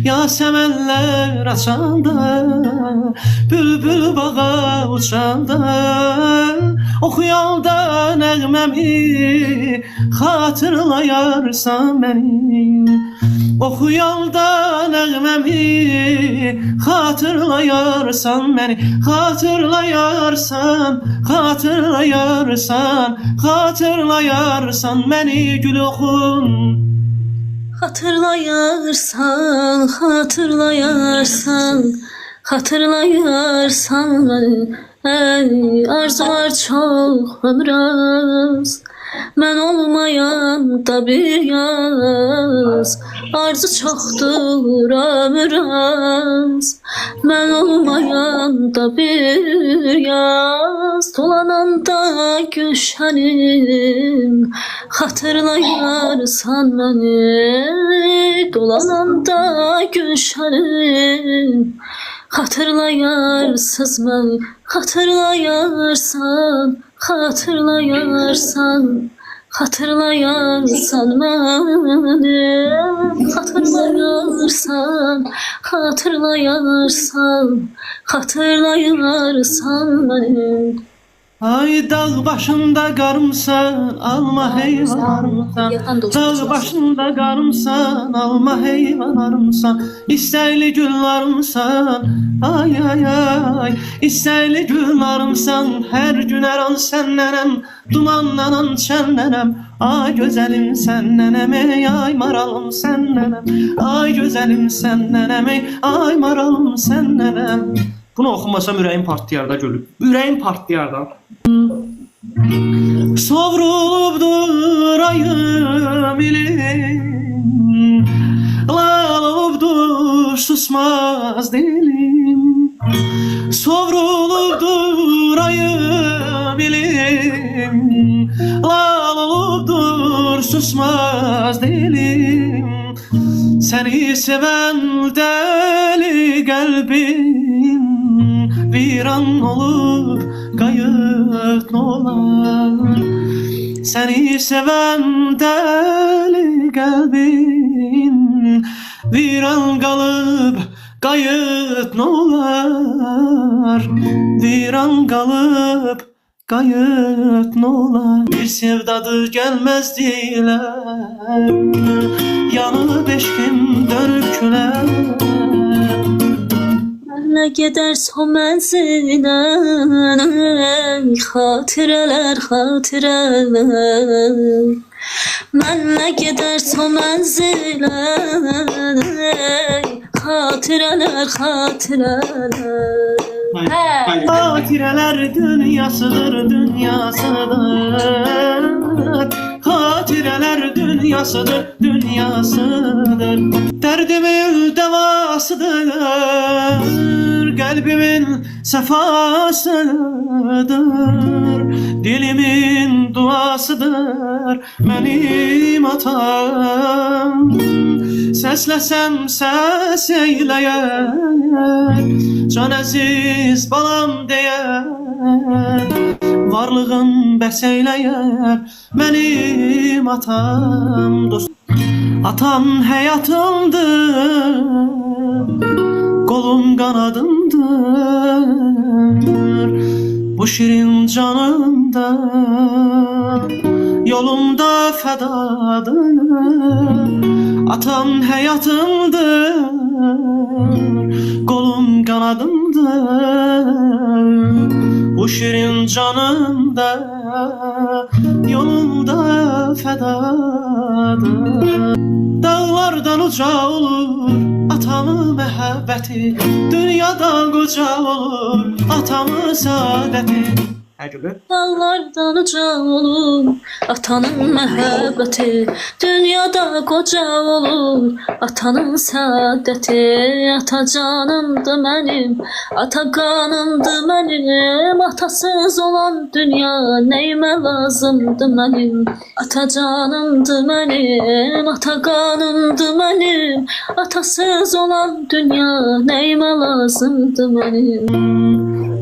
Yasemenler açanda, bülbül bağa uçanda, oxuyanda nəğməmi xatırlayarsan məni. Oxuyanda nəğməmi xatırlayarsan məni. Xatırlayarsan məni gül oxun. Hatırlayarsan məni. Ey arzular çox ömür az, mən olmayanda bir yaz. Arzu çoxdur ömür az, mən olmayanda bir yaz. Dolananda gülşənim, xatırlayarsan məni. Dolananda gülşənim, xatırlayarsız məni. Xatırlayarsan məni. Xatırlayarsan məni. Ay dağ başında qarımsan, alma heyvanlarımsan. Dağ başında qarımsan, alma heyvanlarımsan. İstəkli güllarımsan, ay ay ay. İstəkli güllarımsan, hər gün hər an sənnənəm. Dumanlanan çənnənəm, ay gözəlim sənnənəm. Ey ay maralım sənnənəm, ay gözəlim sənnənəm. Ey ay maralım sənnənəm. Bunu oxumasam ürəyim partlayar da gülüb. Ürəyim partlayar da. Sovrulubdur ayım ilim, lal olubdur susmaz dilim. Sovrulubdur ayım ilim, lal olubdur susmaz dilim. Seni seven deli kalbim viran olup kayıp nolar. Seni seven deli kalbim viran kalıp kayıp nolar. Viran kalıp kayıp nolar. Bir sevdadır gelmez diler, yanıp eşkim dönüp küler. Mənlə gedərsən mənzilə, xatirələr. Mənlə gedərsən mənzilə, xatirələr. Xatirələr dünyasıdır. Xatirələr dünyasıdır. Dərdimin devasıdır, kalbimin sefasıdır. Dilimin duasıdır benim atam. Səsləsəm səs eyləyər, can əziz balam deyər. Varlığın bəs eyləyər benim atam. Atam həyatımdır, kolum kanadımdır. Bu şirin canımda, yolumda fədadır. Atam həyatımdır, kolum kanadımdır. Bu şirin canımda, yolumda fədadır. Dağlardan uca olur atamın məhəbbəti, dünyada qoca olur atamın saadəti. Dağlardan uca olur atanın məhəbbəti, dünyada qoca olur atanın saadəti. Ata canımdır mənim, ata qanımdır mənim. Atasız olan dünya nəyimə lazımdır mənim. Ata canımdır mənim, ata qanımdır mənim. Atasız olan dünya nəyimə lazımdır mənim.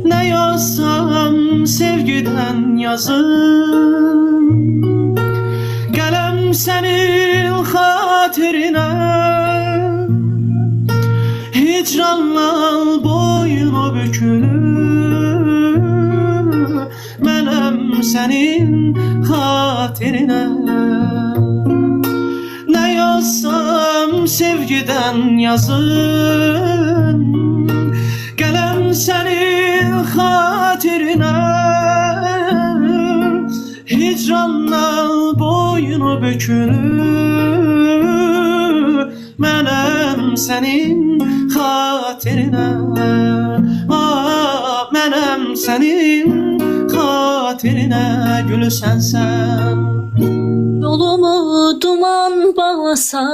Ne yazsam sevgiden yazım, kalem senin hatirine. Hicranla boyun o bükülür. Mənəm sənin xatirinə. Nə yazsam sevgiden yazın, gələm sənin xatirinə. Hicranla boyun o bükülür. Mənəm sənin xatirinə. Mənəm sənin xatirinə gülü sənsən. Yolumu duman bağlasa,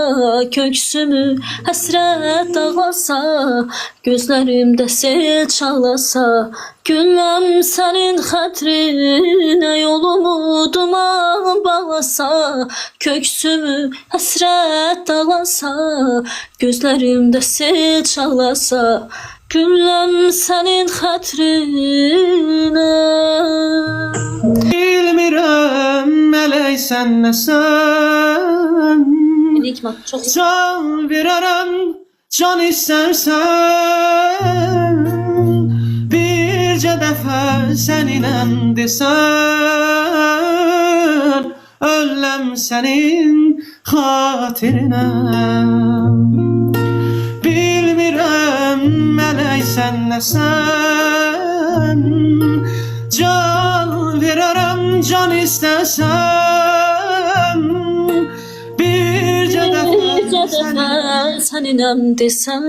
köksümü həsrət dağlasa, gözlərimdə sel çalasa, gülləm sənin xətrinə. Yolumu duman bağlasa, köksümü həsrət dağlasa, gözlərimdə sel çalasa, gülləm sənin xətrinə. Bilmirəm mələk sən nəsən, Çok can verərəm can istərsən. Bircə dəfə səninəm desən, öləm sənin xatirinə. Bilmirəm mələk sən nəsən, can verərəm can istərsən. Bircə dəfə səninəm desəm,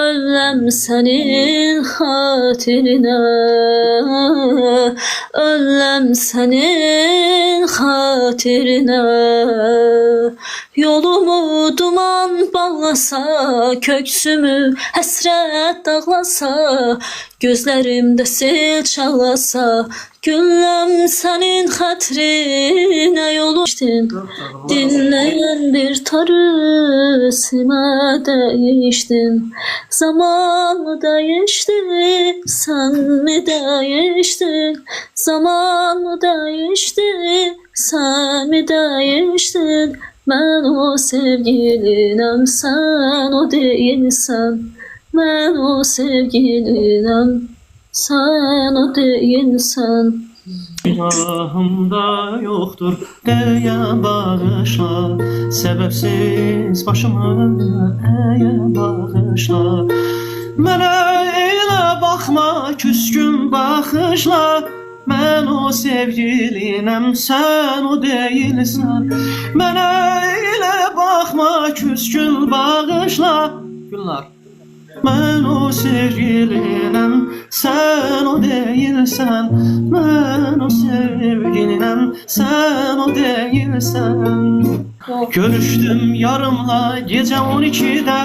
öləm sənin xatirinə, öləm sənin xatirinə. Yolumu duman bağlasa, köksümü həsrət dağlasa, gözlərimdə sel çalasa, gülləm sənin xətrinə. Yolu dinləyən bir tarı simə dəyişdim. Zamanı dəyişdi, sən mi dəyişdin? Zamanı dəyişdi, sən mi dəyişdin? Mən o sevgilinəm, sən o deyilsən. Mən o sevgilinəm, sən o deyilsən. Günahımda yoxdur deyə bağışla, səbəbsiz başımı əyə bağışla. Mənə elə baxma küskün baxışla, mən o sevgilinəm, sən o deyilsən. Mənə elə baxma küskün bağışla. Güllar. Mən o sevgilinəm, sən o deyilsən. Mən o sevgilinəm, sən o deyilsən. Görüşdüm yarımla gecə 12'də,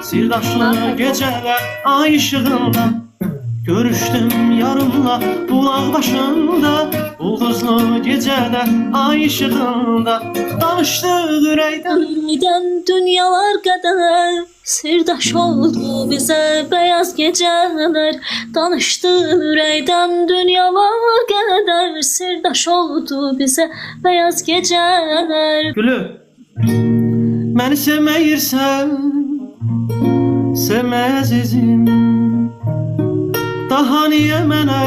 sirdaşlı gecələr ay işığında. Görüşdüm yarımla bulaq başında, ulduzlu gecədə ay işığında. Danışdıq ürəkdən, dünyalar qədər, sirdaş oldu bizə beyaz gecələr. Danışdıq ürəkdən dünyalar qədər, sirdaş oldu bizə beyaz gecələr. Gülü, məni sevməyirsən, sevmə əzizim. Daha niyə mənə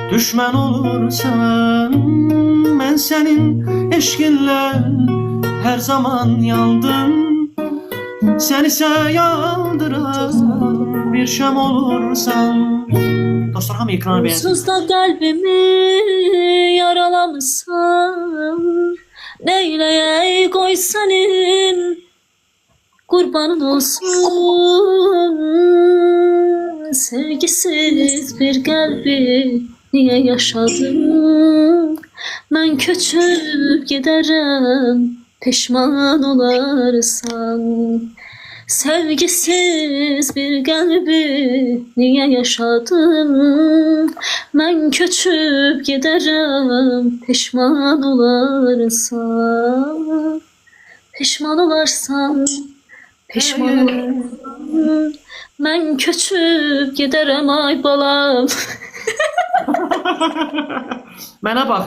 düşmən olursan? Mən sənin eşqinlə hər zaman yandım. Sən isə yandıran bir şam olursan. Dostlar, hamı ekranı beğensin. Sızda qəlbimi yaralamısan, neyləyək qoy sənin qurbanın olsun. Sevgisiz bir qəlbi niyə yaşadım? Mən köçüb gedərəm, peşman olarsan. Sevgisiz bir qəlbi niyə yaşadım? Mən köçüb gedərəm, peşman olarsan. Peşman olarsan, peşman olarsan. Mən köçüb gedərəm ay balam. Mənə bax,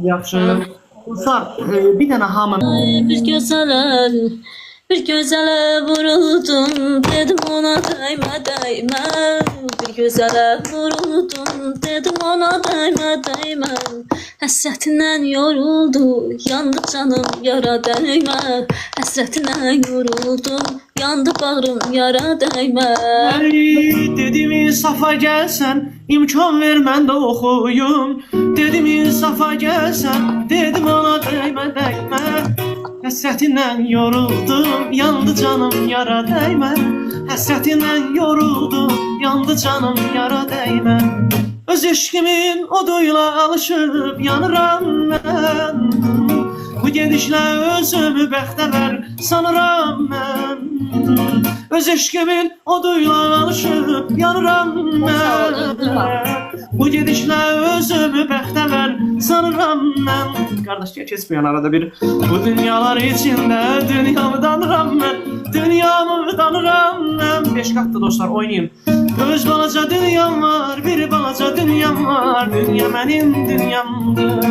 Yaxşı. Dostlar, bir dənə hamı Bir gözələ vuruldum, dedim ona dəymə, dəymə. Bir gözələ vuruldum, dedim ona dəymə, dəymə. Həsrətindən yoruldu, yandı canım, yara dəymə. Həsrətindən yoruldum, yandı bağrım, yara dəymə. Dedim insafa gəlsən, imkan ver mən də oxuyum. Dedim insafa gəlsən, dedim ona dəymə, dəymə. Həsrətindən yoruldum, yandı canım, yara dəymə. Həsrətindən yoruldum, yandı canım, yara dəymə. Öz eşqimin oduyla alışıb yanıram mən. Bu gedişlə özümü bəxtəvər sanıram mən. Öz eşqimin oduyla alışıb yanıram mən. Bu gedişlə özümü bəxtəvər sanıram mən. Qardaş, keçməyin arada bir. Bu dünyalar içində dünyamı danıram mən. Dünyamı danıram mən. 5 qatlı dostlar, oynayın. Öz balaca dünyam var, bir balaca dünyam var. Dünya mənim dünyamdır.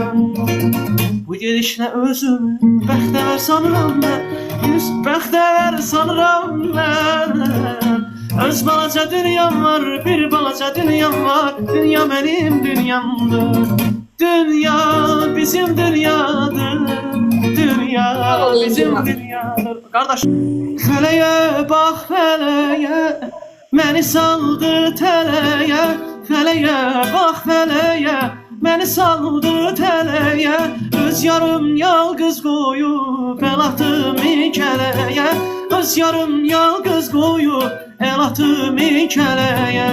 Bu gedişlə özümü bəxtəvər sanıram mən. Yüz bəxtəvər sanıram mən. Öz balaca dünyam var, bir balaca dünyam var. Dünya mənim dünyamdır. Dünya bizim dünyadır. Dünya bizim dünyadır. Qardaş, fələyə bax, fələyə, məni saldı tələyə. Fələyə bax, fələyə, məni saldı tələyə. Öz yarım yalqız qoyub el atımı kələyə. Öz yarım yalqız qoyub el atımı kələyə.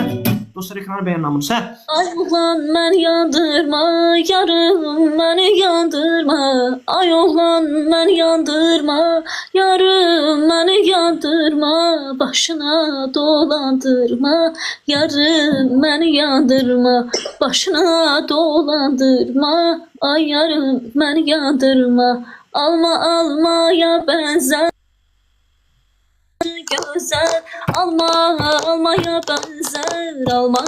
Dostlar, ekranı beğenin namusu. Ay oğlan məni yandırma, yarım məni yandırma. Ay oğlan məni yandırma, yarım məni yandırma. Başına dolandırma, yarım məni yandırma. Başına dolandırma, ay yarım məni yandırma. Alma almaya benzer güzel, almaya benzer. Alma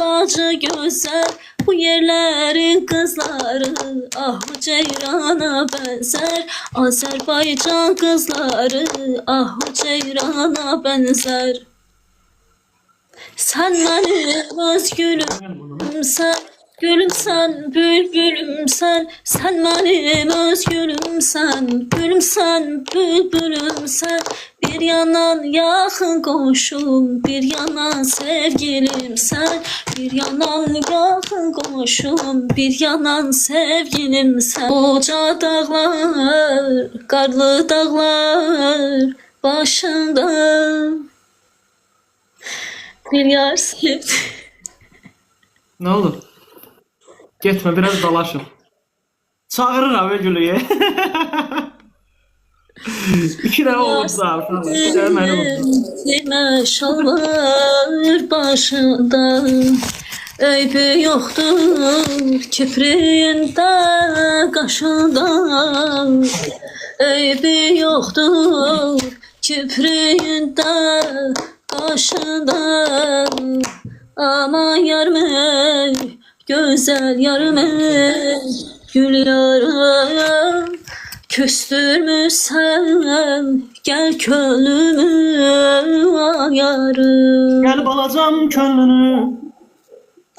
ağacı güzel, bu yerlerin kızları ah bu ceyrana benzer. Azerbaycan kızları ah bu ceyrana benzer. Sen benim öz gülümsen, gülümsen, bülbülümsen. Sen benim öz gülümsen, gülümsen, bülbülümsen. Bir yanan yakın komşum, bir yanan sevgilim sen. Bir yanan yakın komşum, bir yanan sevgilim sen. Koca dağlar, karlı dağlar başında bir yar sevdi. Ne olur? Getmə, biraz dalaşın. Çağırıram Gülüyə. 2 dənə olublar. Demə şalvar başında, eybi yoxdur kipriyində, qaşında. Eybi yoxdur kipriyində, qaşında. Aman yarım, güzel yarım, gül yarım. Küstürmüşsən, gel könlümü ayarım. Gel balacam könlünü.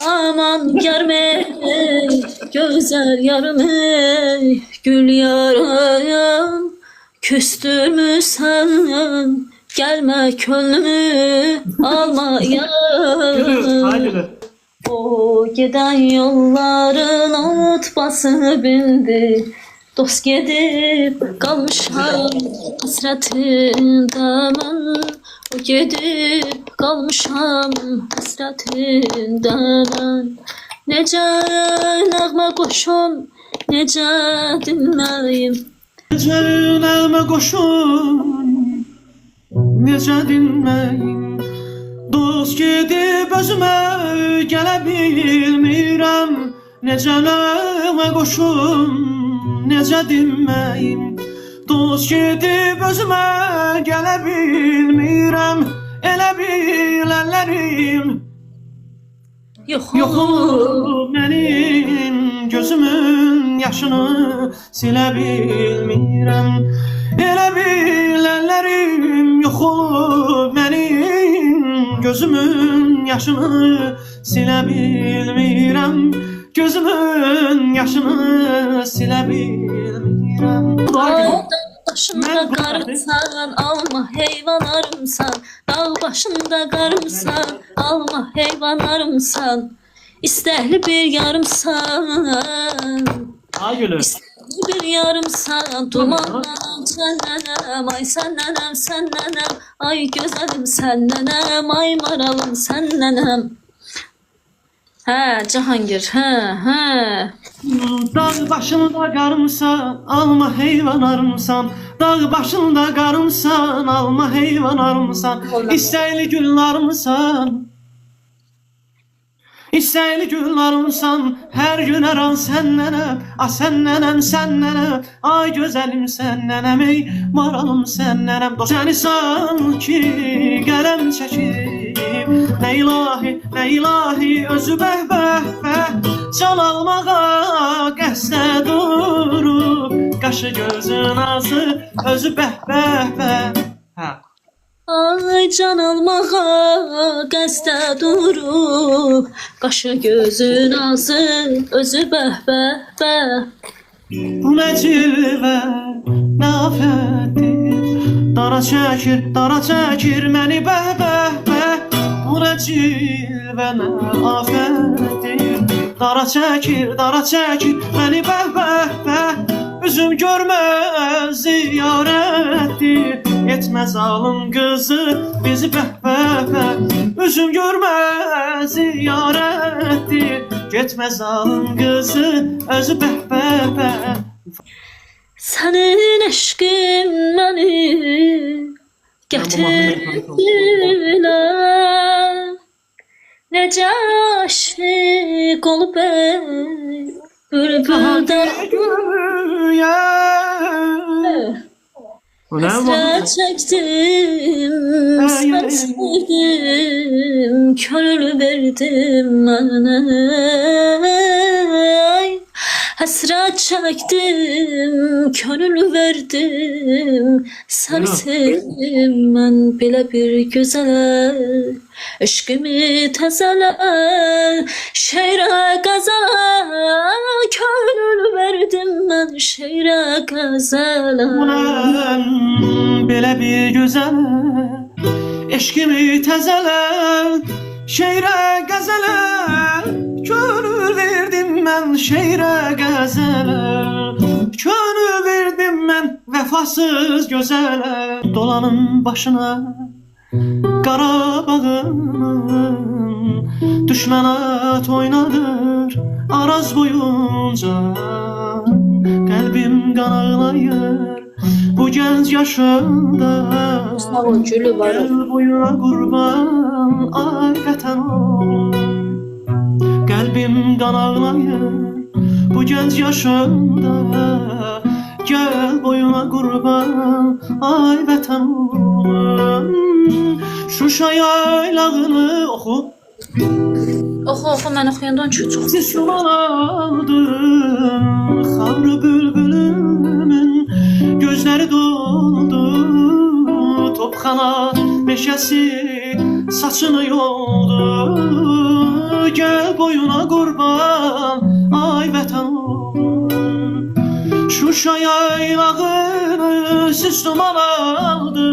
Aman yarım, güzel yarım, gül yarım. Küstürmüşsən, gelme könlümü alma yarım. O giden yolların ot bası bindi. Dost gedib qalmışam həsrətində mən. O gedib qalmışam həsrətində mən. Necə nəğmə qoşum, necə dinməliyim. Necə nəğmə qoşum, necə dinməyim. Dost gedib özümə gələ bilmirəm. Necə nəğmə qoşum, necə dinməyim. Dost gedib özümə gələ bilmirəm. Elə bil əllərim yox olur mənim gözümün yaşını silə bilmirəm. Elə bilənlərim yox olub mənim, gözümün yaşını silə bilmirəm. Gözümün yaşını silə bilmirəm. Başımda qarımsan, alma heyvanlarımsan. Dağ başında qarımsan, alma heyvanlarımsan. İstəkli bir yarımsan, Ay gülüm. İstəkli bir yarımsan. Dumandan sənnənəm, ay sənnənəm, sənnənəm. Ay gözəlim sənnənəm, ay maralım sənnənəm. Hə, Cahangir, hə. Dağ başında qarımsan, alma heyvanlarımsan. Dağ başında qarımsan, alma heyvanlarımsan. İstəkli güllarımsan. İstəkli güllarımsan, hər gün hər an sənnənəm. Sənnənəm, sənnənəm. Ay gözəlim sənnənəm, ey maralım sənnənəm. Səni sanki qələm çəkib, nə ilahi özü bəh-bəh-bəh. Can almağa qəsdə durub, qaşı gözün ağzı özü bəh-bəh-bəh. Hə. Ay can almağa qəsdə durub, qaşı gözün ağzı özü bəh-bəh-bəh. Bu nə cilvə, nə afətdir. Dara çəkir məni bəh-bəh-bəh. Bu nə cilvə, nə afətdir. Dara çəkir məni bəh-bəh-bəh. Üzüm görməz ziyarətdir. Etməz alın qızı bizi bəh-bəh-bəh. Üzüm görməz ziyarətdir. Getməz alın qızı özü bəh-bəh-bəh. Sənin eşqin məni gətirdilər. Necə aşiq olub bülbüldən. Həsrət çəkdim, sən sevdim, könül verdim mənə. Həsrət çəkdim, könül verdim, sən sevdim mən belə bir gözələ. Eşqimi təzələ, şeirə qəzələ, könül verdim mən şeirə qəzələ. Belə bir gözələ, eşqimi təzələ, şeirə qəzələ. Könül verdim mən şeirə qəzələ. Könül verdim mən vəfasız gözələ. Dolanın başına Qarabağın, düşmən at oynadır Araz boyunca. Qəlbim qan ağlayır bu gənc yaşında. Gəl boyuna qurban, ay vətən oğlum. Qəlbim qan ağlayır bu gənc yaşında. Gəl boyuna qurban, ay vətən oğlum. Şuşa yaylağını oxu. Oxu, mən oxuyandan çox Sisuman aldım, xarı bülbülümün gözləri doldu. Topxana meşəsi saçını yoldu. Gəl boyuna qurban, ay vətən oğlum. Şuşa yaylağını siz duman aldı.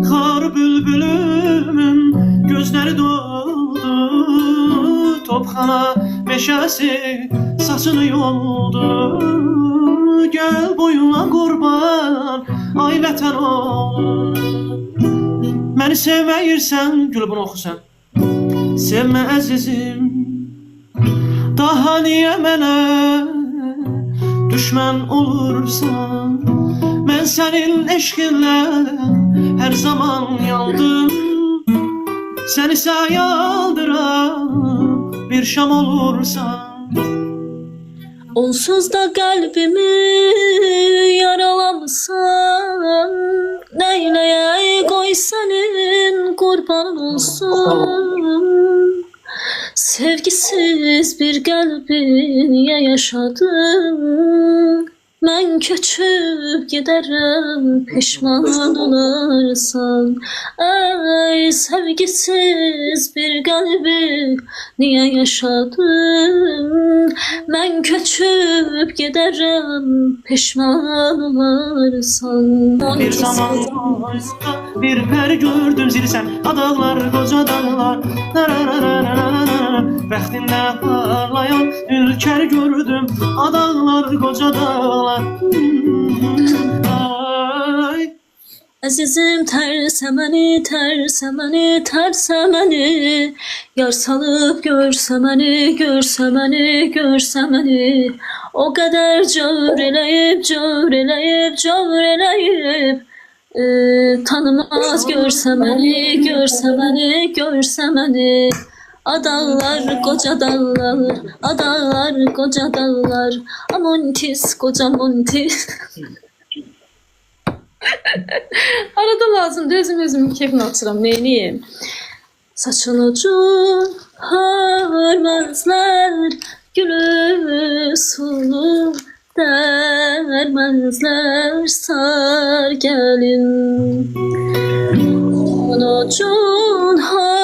Xar bülbülümün gözləri doldu. Topxana meşəsi saçını yoldu. Gəl boyuna qurban, ay vətən oğlum. Məni sevməyirsən, gülü bunu oxu sən. Sevmə əzizim, daha niyə mənə düşmən olursan? Mən sənin eşqinlə hər zaman yandım. Səni sə yaldıran bir şam olursan. Onsuz da qəlbimi yaralamısan. Neyləyək qoy sənin qurbanın olsun. Sevgi sevgisiz bir qəlbi niyə yaşadım? Mən köçüb gedərəm, peşman olarsan. Ay sevgisiz bir qəlbi niyə yaşadım? Mən köçüb gedərəm, peşman olarsan. Bir zaman bir pər gördüm zilsən, adaqlar qoca dağlar. Bəxtində parlayan ülkər gördüm, adaqlar qoca dağlar. Ay. Əzizim tərsə məni, tərsə məni, tərsə məni. Yar salıb görsə məni, görsə məni, görsə məni. O qədər cavr eləyib, cavr eləyib, cavr eləyib. Tanımaz görsə məni, görsə məni, görsə məni. Adağlar, qoca dağlar, adağlar, qoca dağlar. Amontis, qoca montis. Arada lazımdır, özüm keyfini atıram, neyniyim? Saçın ucun harmazlar, gülü sulu dermezler, sar gelin. Saçın ucun harmazlar,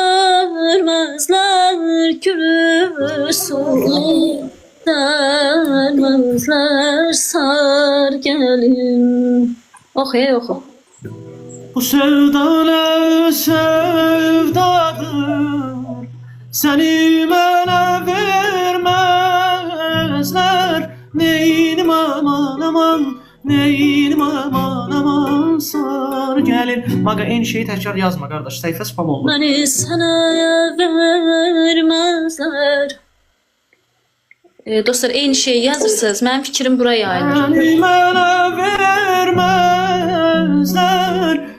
gülü sulu dermezler, sar gelin. Oxu, oxu. Bu sevda ne sevdadır, seni mənə vermezler. Neyinim aman aman, neyinim aman aman, sar gelir. Maqa eyni şeyi təkrar yazma qardaş, səhifə spam oldu. Məni sənə verməzlər. Dostlar, eyni şeyi yazırsınız. Mənim fikrim buraya ayrılır. Səni mənə vermezler.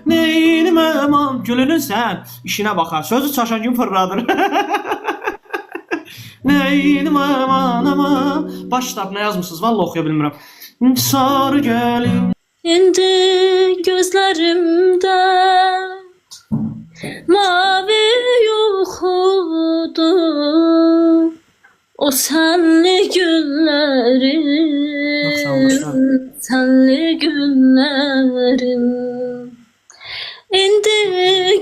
Neyinim aman. Gülünün sən işinə baxar. Sözü çaşan gün fırladır. Neyinim aman aman. Baş kitabına yazmışsınız. Vallahi oxuya bilmirəm. Sarı gəlin. İndi gözlərimdə mavi yuxudur. O sənli günlərim, sənli günlərim. İndi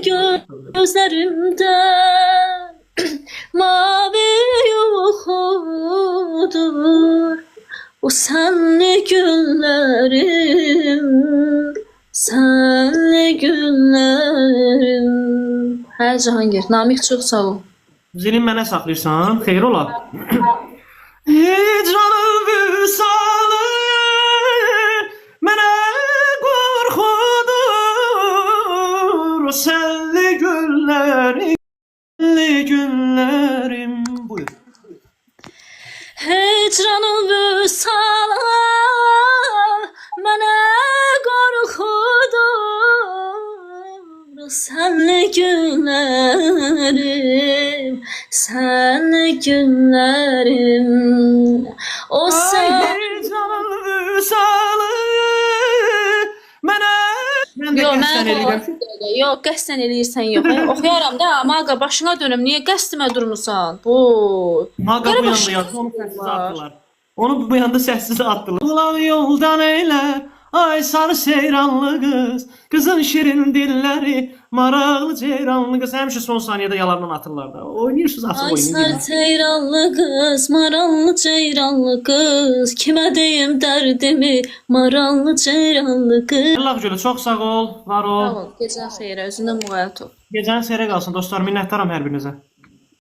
gözlərimdə mavi yuxudur. O sənli günlərim, sənli günlərim. Hə Cahangir, Namiq çox sağ ol. Zilin mənə saxlayırsan, xeyir ola. Hicranın vüsalı mənə qorxudur. O sənli günlərim. Buyur. Hicranın vüsalı mənə qorxudur. O sənli günlərim, sənli günlərim. O Hicranın vüsalı mənə... Mən də qəsdən eləyirəm. Yox, qəsdən eləyirsən yox. Oxuyaram da, maqa başına dönüm. Niyə qəstimə durmusan? Bu. Maqa bu yanda yazdı, onu səssiz atdılar. Onu bu yanda səssiz atdılar. Ulan yoldan eylər, ay sarı seyranlı qız. Qızın şirin dilləri, maraqlı ceyranlı qız. Həmişə son saniyədə yalandan atırlar da. Oynayırsınız asıl Ay oyunu. sar ceyranlı qız, marallı ceyranlı qız. Kimə deyim dərdimi, marallı ceyranlı qız. Allah gülü, çox sağ ol, var ol. Sağ ol, gecən xeyrə, özündən müğayət ol. Gecənin xeyrə qalsın dostlar, minnətdaram hər birinizə.